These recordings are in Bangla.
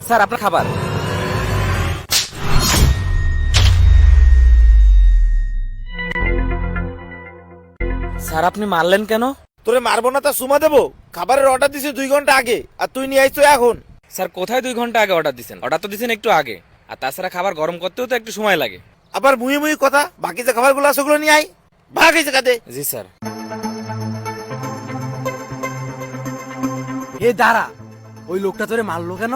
স্যার আপনার খাবার। স্যার আপনি মারলেন কেন? তোরে মারবো না তা সুমা দেবো? খাবারের অর্ডার দিছি 2 ঘন্টা আগে, আর তুই নিয়ে আইছো এখন। স্যার কোথায় 2 ঘন্টা আগে অর্ডার দিছেন? অর্ডার তো দিছেন একটু আগে। আর তাছাড়া খাবার গরম করতেও তো একটু সময় লাগে। আবার মুহি মুহি কথা, বাকি যে খাবারগুলো আছে ওগুলো নিয়ে আই। ভাগ হয়েছে কাতে। জি স্যার। এ দাঁড়া, ওই লোকটা তোরে মারলো কেন?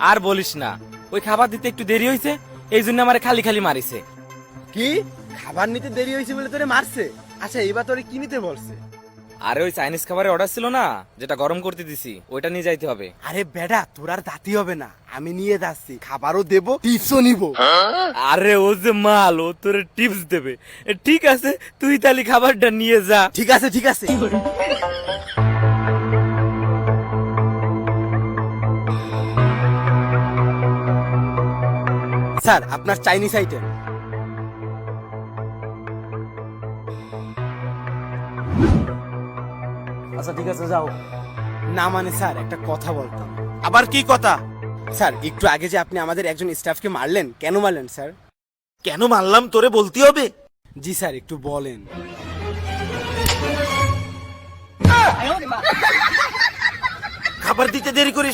আর বলিস না, ওই খাবার দিতে একটু দেরি হয়েছে, এই জন্য আমারে খালি খালি মারিছে। কি খাবার নিতে দেরি হয়েছে বলে তোরে মারছে? আচ্ছা এবার তোরে কি নিতে বলছে? আরে ওই চাইনিজ খাবারের অর্ডার ছিল না, যেটা গরম করতে দিছি, ওইটা নিয়ে যাইতে হবে। আরে বেটা তোর আর দাতি হবে না, আমি নিয়ে যাচ্ছি, খাবারও দেবো, টিপসও নিব। আরে ও যে মাল, ও তোর টিপস দেবে। ঠিক আছে, তুই তাহলে খাবারটা নিয়ে যা। ঠিক আছে ঠিক আছে। স্যার আপনার চাইনিজ আইটেম। আচ্ছা ঠিক আছে, যাও। না মানে স্যার একটা কথা বলতাম। আবার কি কথা? স্যার একটু আগে যে আপনি আমাদের একজন স্টাফকে মারলেন, কেন মারলেন স্যার? কেন মারলাম তোরে বলতে হবে? জি স্যার একটু বলেন। খাবার দিতে দেরি করিস